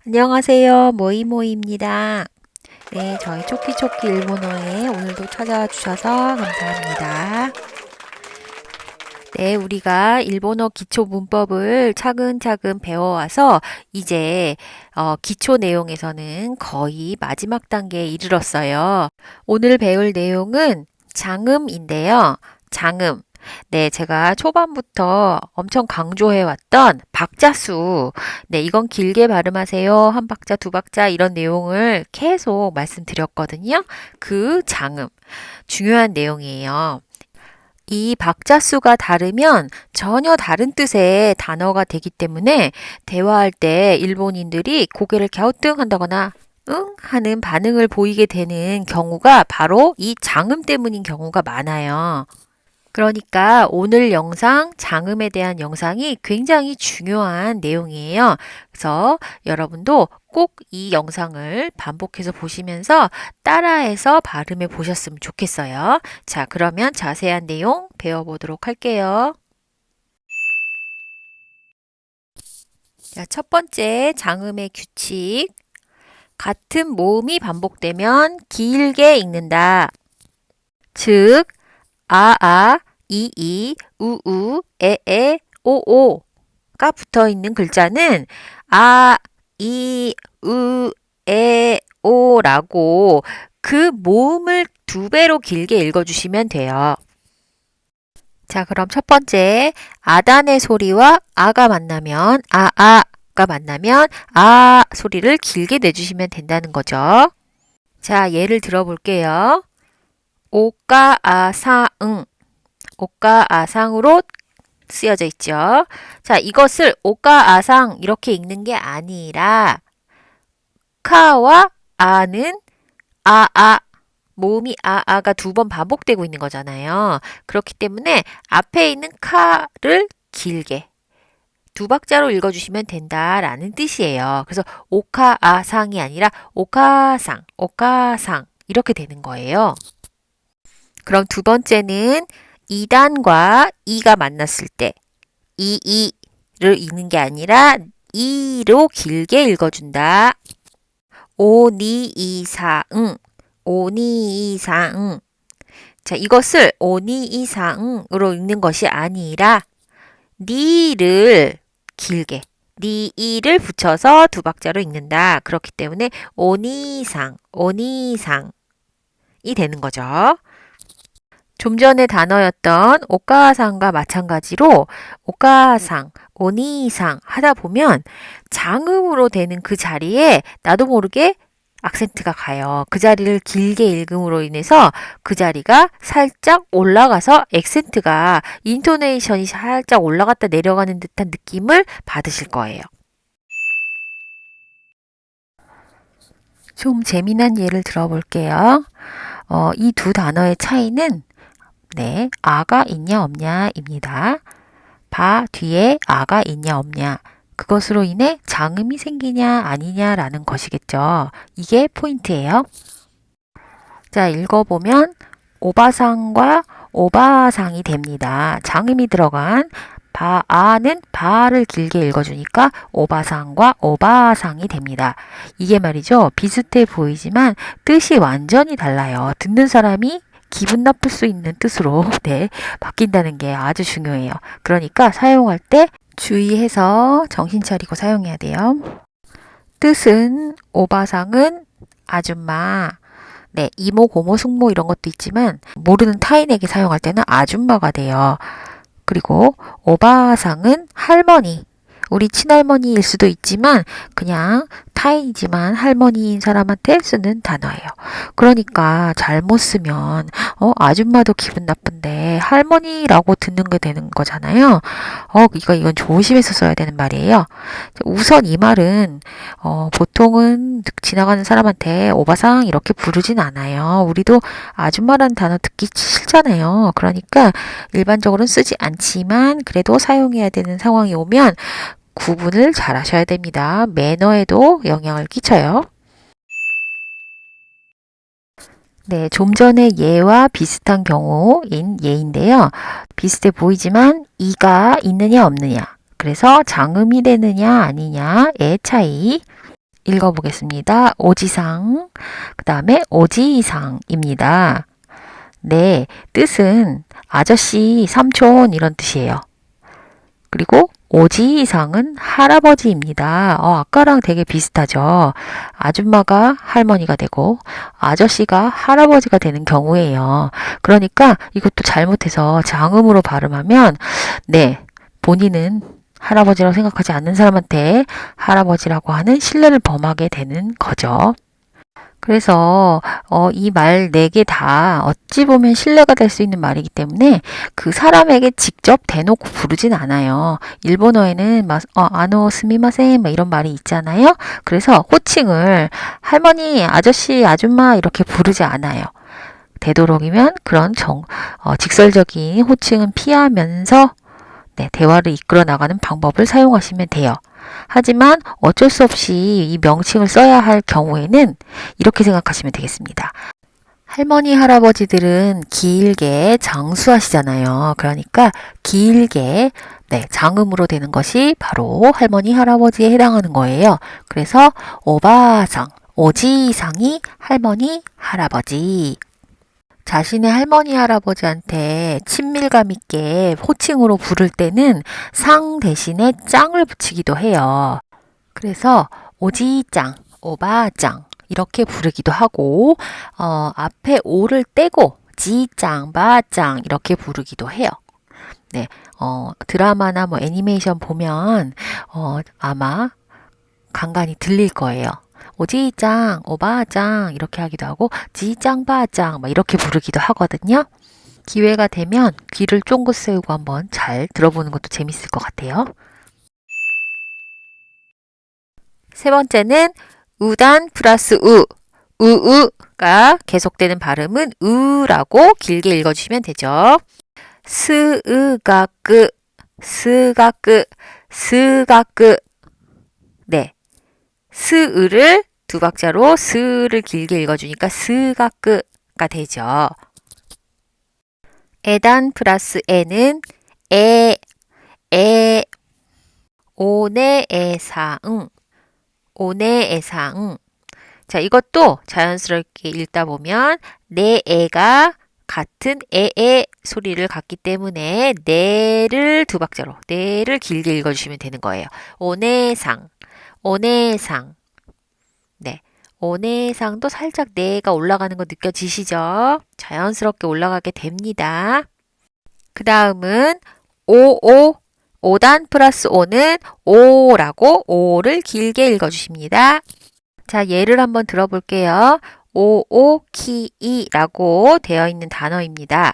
안녕하세요. 모이모이입니다. 네, 저희 초키초키 일본어에 오늘도 찾아주셔서 감사합니다. 네, 우리가 일본어 기초 문법을 차근차근 배워와서 이제 기초 내용에서는 거의 마지막 단계에 이르렀어요. 오늘 배울 내용은 장음인데요. 장음. 네, 제가 초반부터 엄청 강조해왔던 박자수. 네, 이건 길게 발음하세요. 한 박자, 두 박자 이런 내용을 계속 말씀드렸거든요. 그 장음. 중요한 내용이에요. 이 박자수가 다르면 전혀 다른 뜻의 단어가 되기 때문에 대화할 때 일본인들이 고개를 갸우뚱한다거나 응? 하는 반응을 보이게 되는 경우가 바로 이 장음 때문인 경우가 많아요. 그러니까 오늘 영상, 장음에 대한 영상이 굉장히 중요한 내용이에요. 그래서 여러분도 꼭 이 영상을 반복해서 보시면서 따라해서 발음해 보셨으면 좋겠어요. 자, 그러면 자세한 내용 배워보도록 할게요. 자, 첫 번째 장음의 규칙. 같은 모음이 반복되면 길게 읽는다. 즉, 이, 우, 에, 오가 붙어 있는 글자는 이, 우, 에, 오라고 그 모음을 두 배로 길게 읽어주시면 돼요. 자, 그럼 첫 번째, 아단의 소리와 아가 만나면, 가 만나면, 소리를 길게 내주시면 된다는 거죠. 자, 예를 들어볼게요. 오까아사응. 오까아상으로 쓰여져 있죠. 자, 이것을 오까아상 이렇게 읽는 게 아니라 카와 아는 모음이 아가 두 번 반복되고 있는 거잖아요. 그렇기 때문에 앞에 있는 카를 길게 두 박자로 읽어주시면 된다라는 뜻이에요. 그래서 오카아상이 아니라 오카상 이렇게 되는 거예요. 그럼 두 번째는 이단과 이가 만났을 때 이를 읽는 게 아니라 이로 길게 읽어준다. 오니이사응. 자, 이것을 오니이사응으로 읽는 것이 아니라 니를 길게 니이를 붙여서 두 박자로 읽는다. 그렇기 때문에 오니상이 되는 거죠. 좀 전에 단어였던 오카상과 마찬가지로 오카상, 오니상 하다 보면 장음으로 되는 그 자리에 나도 모르게 악센트가 가요. 그 자리를 길게 읽음으로 인해서 그 자리가 살짝 올라가서 액센트가 인토네이션이 살짝 올라갔다 내려가는 듯한 느낌을 받으실 거예요. 좀 재미난 예를 들어볼게요. 이 두 단어의 차이는 네, 아가 있냐 없냐입니다. 바 뒤에 아가 있냐 없냐. 그것으로 인해 장음이 생기냐 아니냐라는 것이겠죠. 이게 포인트예요. 자, 읽어보면 오바상과 오바상이 됩니다. 장음이 들어간 아는 바를 길게 읽어주니까 오바상과 오바상이 됩니다. 이게 말이죠. 비슷해 보이지만 뜻이 완전히 달라요. 듣는 사람이 기분 나쁠 수 있는 뜻으로 바뀐다는 게 아주 중요해요. 그러니까 사용할 때 주의해서 정신 차리고 사용해야 돼요. 뜻은 오바상은 아줌마, 이모, 고모, 숙모 이런 것도 있지만 모르는 타인에게 사용할 때는 아줌마가 돼요. 그리고 오바상은 할머니, 우리 친할머니일 수도 있지만 그냥 타인이지만 할머니인 사람한테 쓰는 단어예요. 그러니까 잘못 쓰면 아줌마도 기분 나쁜데 할머니라고 듣는 게 되는 거잖아요. 이건 조심해서 써야 되는 말이에요. 우선 이 말은 보통은 지나가는 사람한테 오바상 이렇게 부르진 않아요. 우리도 아줌마라는 단어 듣기 싫잖아요. 그러니까 일반적으로는 쓰지 않지만 그래도 사용해야 되는 상황이 오면 구분을 잘 하셔야 됩니다. 매너에도 영향을 끼쳐요. 네, 좀 전에 예와 비슷한 경우인 예인데요. 비슷해 보이지만 이가 있느냐 없느냐. 그래서 장음이 되느냐 아니냐의 차이. 읽어보겠습니다. 오지상, 그 다음에 오지상입니다. 네, 뜻은 아저씨, 삼촌 이런 뜻이에요. 그리고 오지상은 할아버지입니다. 아까랑 되게 비슷하죠. 아줌마가 할머니가 되고 아저씨가 할아버지가 되는 경우예요. 그러니까 이것도 잘못해서 장음으로 발음하면 네, 본인은 할아버지라고 생각하지 않는 사람한테 할아버지라고 하는 신뢰를 범하게 되는 거죠. 그래서 이 말 네 개 다 어찌 보면 신뢰가 될 수 있는 말이기 때문에 그 사람에게 직접 대놓고 부르진 않아요. 일본어에는 아노 스미마센 이런 말이 있잖아요. 그래서 호칭을 할머니, 아저씨, 아줌마 이렇게 부르지 않아요. 되도록이면 그런 직설적인 호칭은 피하면서 네, 대화를 이끌어 나가는 방법을 사용하시면 돼요. 하지만 어쩔 수 없이 이 명칭을 써야 할 경우에는 이렇게 생각하시면 되겠습니다. 할머니, 할아버지들은 길게 장수하시잖아요. 그러니까 길게 네, 장음으로 되는 것이 바로 할머니, 할아버지에 해당하는 거예요. 그래서 오바상, 오지상이 할머니, 할아버지. 자신의 할머니, 할아버지한테 친밀감 있게 호칭으로 부를 때는 상 대신에 짱을 붙이기도 해요. 그래서 오지짱, 오바짱 이렇게 부르기도 하고 앞에 오를 떼고 지짱, 바짱 이렇게 부르기도 해요. 네, 드라마나 애니메이션 보면 아마 간간히 들릴 거예요. 오지짱, 오바짱 이렇게 하기도 하고 지짱, 바짱 이렇게 부르기도 하거든요. 기회가 되면 귀를 쫑긋 세우고 한번 잘 들어보는 것도 재밌을 것 같아요. 세 번째는 우단 플러스 우가 계속되는 발음은 우라고 길게 읽어주시면 되죠. 스으가끄, 스가끄. 네. 스으를 두 박자로 스를 길게 읽어주니까 스가끄가 되죠. 에단 플러스 에는 오네에사응. 자, 이것도 자연스럽게 읽다 보면 내 애가 같은 에에 소리를 갖기 때문에 내를 두 박자로 내를 길게 읽어주시면 되는 거예요. 오네상. 네. 오네상도 살짝 내가 올라가는 거 느껴지시죠? 자연스럽게 올라가게 됩니다. 그 다음은 오단 플러스 오는 오라고 오를 길게 읽어주십니다. 자, 예를 한번 들어볼게요. 오오키이라고 되어 있는 단어입니다.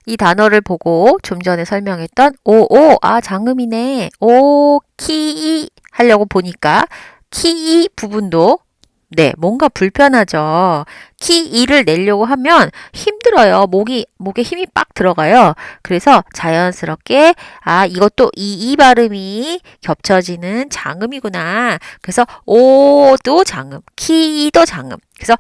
이 단어를 보고 좀 전에 설명했던 장음이네. 오키이 하려고 보니까 키이 부분도 네, 뭔가 불편하죠. 키이를 내려고 하면 힘들어요. 목에 힘이 빡 들어가요. 그래서 자연스럽게 이것도 이 발음이 겹쳐지는 장음이구나. 그래서 오도 장음, 키도 장음. 그래서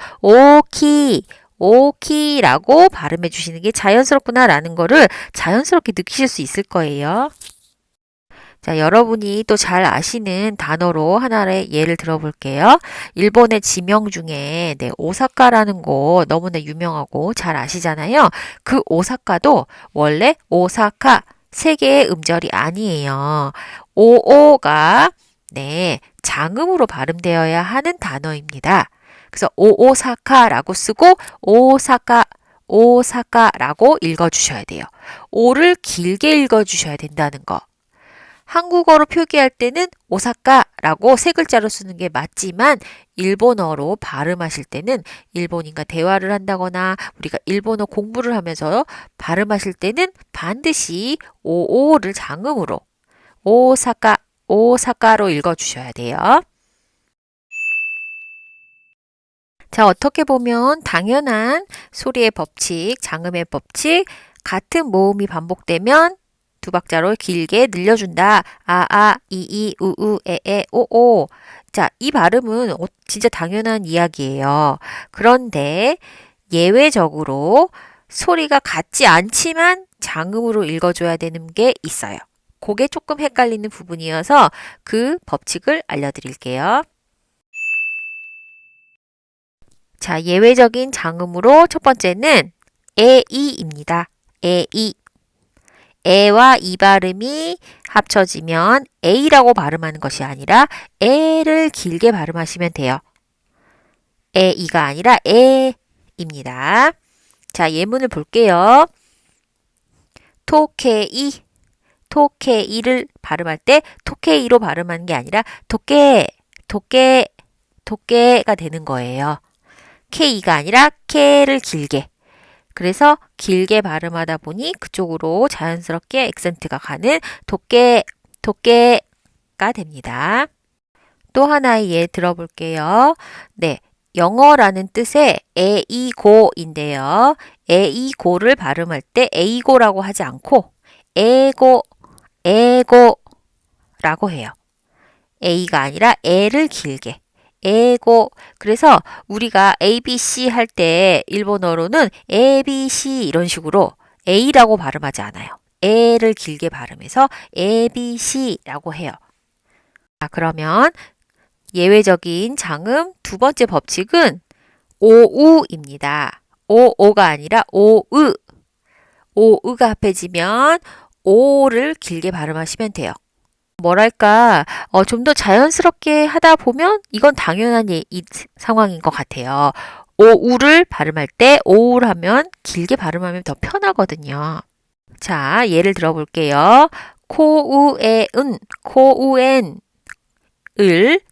오키라고 발음해 주시는 게 자연스럽구나라는 거를 자연스럽게 느끼실 수 있을 거예요. 자, 여러분이 또 잘 아시는 단어로 하나의 예를 들어볼게요. 일본의 지명 중에 오사카라는 곳 너무나 유명하고 잘 아시잖아요. 그 오사카도 원래 오사카 세 개의 음절이 아니에요. 오오가 장음으로 발음되어야 하는 단어입니다. 그래서 오사카라고 쓰고 오사카라고 읽어주셔야 돼요. 오를 길게 읽어주셔야 된다는 거. 한국어로 표기할 때는 오사카라고 세 글자로 쓰는 게 맞지만 일본어로 발음하실 때는 일본인과 대화를 한다거나 우리가 일본어 공부를 하면서 발음하실 때는 반드시 오오를 장음으로 오사카로 읽어주셔야 돼요. 자, 어떻게 보면 당연한 소리의 법칙, 장음의 법칙, 같은 모음이 반복되면 두 박자로 길게 늘려준다. 이이, 우우, 에에, 오오. 자, 이 발음은 진짜 당연한 이야기예요. 그런데 예외적으로 소리가 같지 않지만 장음으로 읽어줘야 되는 게 있어요. 그게 조금 헷갈리는 부분이어서 그 법칙을 알려드릴게요. 자, 예외적인 장음으로 첫 번째는 에이입니다. 에이. 에와 이 발음이 합쳐지면 A라고 발음하는 것이 아니라 에를 길게 발음하시면 돼요. 에이가 아니라 에입니다. 자, 예문을 볼게요. 토케이, 토케이를 발음할 때 토케이로 발음하는 게 아니라 토케가 되는 거예요. K가 아니라 K를 길게. 그래서 길게 발음하다 보니 그쪽으로 자연스럽게 액센트가 가는 토케가 됩니다. 또 하나의 예 들어볼게요. 네, 영어라는 뜻의 에이고인데요. 에이고를 발음할 때 에이고라고 하지 않고 에고라고 해요. A가 아니라 에를 길게. 에고. 그래서 우리가 ABC 할 때 일본어로는 ABC 이런 식으로 A라고 발음하지 않아요. 에를 길게 발음해서 ABC라고 해요. 자, 그러면 예외적인 장음 두 번째 법칙은 오우입니다. 오가 아니라 오으. 오으가 합해지면 오를 길게 발음하시면 돼요. 뭐랄까, 좀 더 자연스럽게 하다 보면 이건 당연한 이 상황인 것 같아요. 오우를 발음할 때 오우를 하면 길게 발음하면 더 편하거든요. 자, 예를 들어볼게요. 코우에은, 코우엔을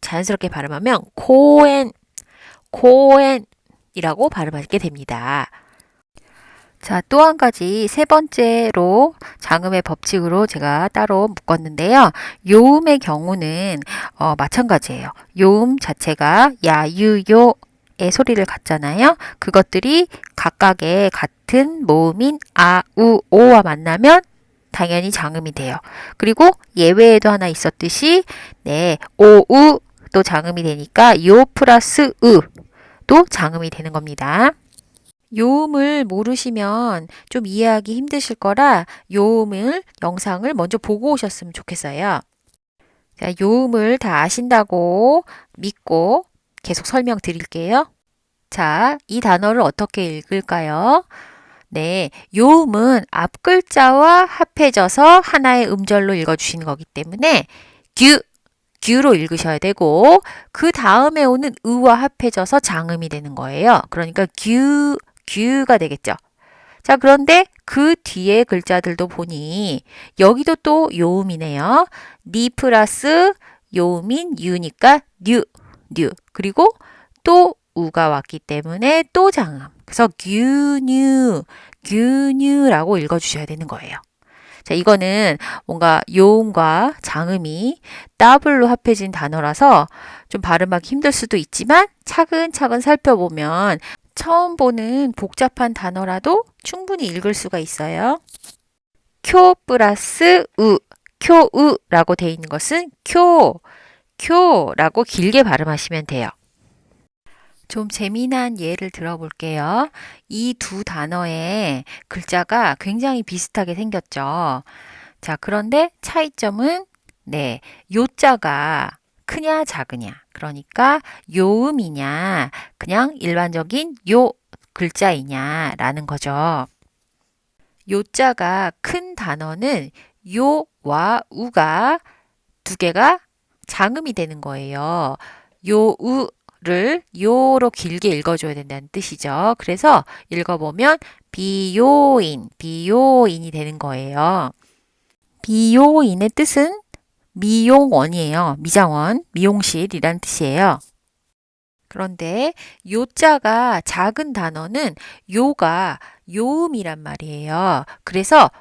자연스럽게 발음하면 코엔이라고 발음하게 됩니다. 자, 또 한 가지 세 번째로 장음의 법칙으로 제가 따로 묶었는데요. 요음의 경우는 마찬가지예요. 요음 자체가 야, 유, 요의 소리를 갖잖아요. 그것들이 각각의 같은 모음인 아, 우, 오와 만나면 당연히 장음이 돼요. 그리고 예외에도 하나 있었듯이 네, 오, 우도 장음이 되니까 요 플러스 으도 장음이 되는 겁니다. 요음을 모르시면 좀 이해하기 힘드실 거라 요음을 영상을 먼저 보고 오셨으면 좋겠어요. 자, 요음을 다 아신다고 믿고 계속 설명드릴게요. 자, 이 단어를 어떻게 읽을까요? 네, 요음은 앞 글자와 합해져서 하나의 음절로 읽어주시는 거기 때문에 규로 읽으셔야 되고 그 다음에 오는 으와 합해져서 장음이 되는 거예요. 그러니까 규가 되겠죠. 자, 그런데 그 뒤에 글자들도 보니 여기도 또 요음이네요. 니 플러스 요음인 유니까 뉴. 그리고 또 우가 왔기 때문에 또 장음. 그래서 규뉴라고 읽어주셔야 되는 거예요. 자, 이거는 뭔가 요음과 장음이 더블로 합해진 단어라서 좀 발음하기 힘들 수도 있지만 차근차근 살펴보면 처음 보는 복잡한 단어라도 충분히 읽을 수가 있어요. 쿄 플러스 우, 쿄우라고 되어 있는 것은 쿄라고 길게 발음하시면 돼요. 좀 재미난 예를 들어볼게요. 이 두 단어의 글자가 굉장히 비슷하게 생겼죠. 자, 그런데 차이점은 네, 요자가 크냐 작으냐. 그러니까 요음이냐 그냥 일반적인 요 글자이냐라는 거죠. 요자가 큰 단어는 요와 우가 두 개가 장음이 되는 거예요. 요우를 요로 길게 읽어줘야 된다는 뜻이죠. 그래서 읽어보면 비요인이 되는 거예요. 비요인의 뜻은 미용원이에요. 미장원, 미용실이란 뜻이에요. 그런데 요자가 작은 단어는 요가 요음이란 말이에요. 그래서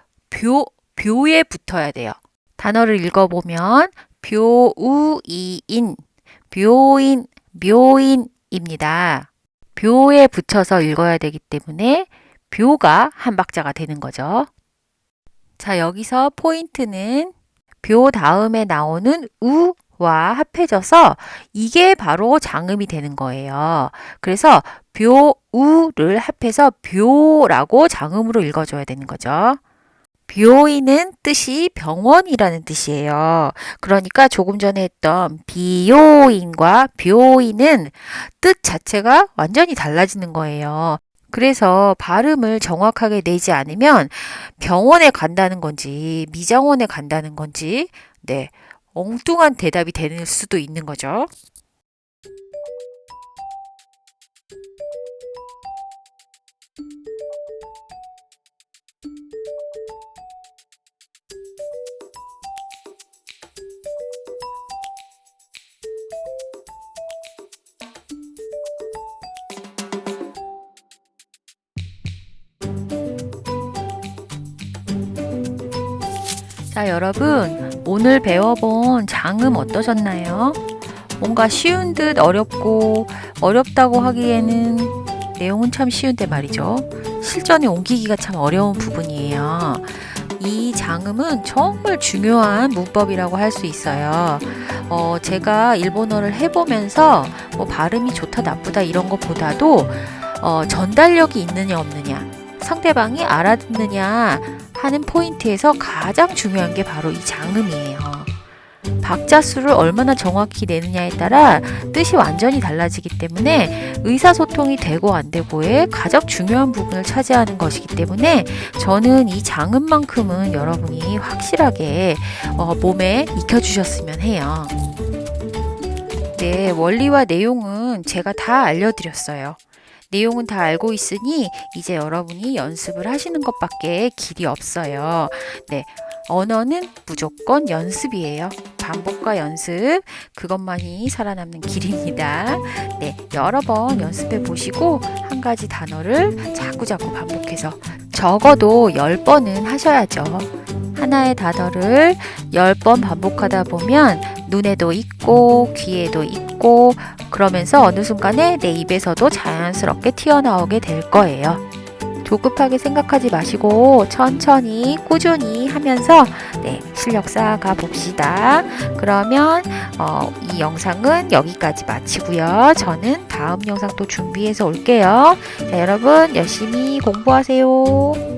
묘에 붙어야 돼요. 단어를 읽어보면 묘우이인, 묘인입니다. 묘에 붙여서 읽어야 되기 때문에 묘가 한 박자가 되는 거죠. 자, 여기서 포인트는 묘 다음에 나오는 우와 합해져서 이게 바로 장음이 되는 거예요. 그래서 묘우를 합해서 묘라고 장음으로 읽어줘야 되는 거죠. 뷰오이는 뜻이 병원이라는 뜻이에요. 그러니까 조금 전에 했던 비요인과 뷰오이는 뜻 자체가 완전히 달라지는 거예요. 그래서 발음을 정확하게 내지 않으면 병원에 간다는 건지 미장원에 간다는 건지 네, 엉뚱한 대답이 되는 수도 있는 거죠. 자, 여러분, 오늘 배워본 장음 어떠셨나요? 뭔가 쉬운 듯 어렵고, 어렵다고 하기에는 내용은 참 쉬운데 말이죠. 실전에 옮기기가 참 어려운 부분이에요. 이 장음은 정말 중요한 문법이라고 할 수 있어요. 제가 일본어를 해보면서 뭐 발음이 좋다 나쁘다 이런 것보다도 전달력이 있느냐 없느냐, 상대방이 알아듣느냐 하는 포인트에서 가장 중요한 게 바로 이 장음이에요. 박자 수를 얼마나 정확히 내느냐에 따라 뜻이 완전히 달라지기 때문에 의사소통이 되고 안 되고의 가장 중요한 부분을 차지하는 것이기 때문에 저는 이 장음만큼은 여러분이 확실하게 몸에 익혀주셨으면 해요. 네, 원리와 내용은 제가 다 알려드렸어요. 내용은 다 알고 있으니 이제 여러분이 연습을 하시는 것밖에 길이 없어요. 네, 언어는 무조건 연습이에요. 반복과 연습, 그것만이 살아남는 길입니다. 네, 여러 번 연습해 보시고 한 가지 단어를 자꾸자꾸 반복해서 적어도 10번은 하셔야죠. 하나의 단어를 10번 반복하다 보면 눈에도 익고 귀에도 익고 그러면서 어느 순간에 내 입에서도 자연스럽게 튀어나오게 될 거예요. 조급하게 생각하지 마시고 천천히 꾸준히 하면서 네, 실력 쌓아가 봅시다. 그러면 이 영상은 여기까지 마치고요. 저는 다음 영상 또 준비해서 올게요. 자, 여러분 열심히 공부하세요.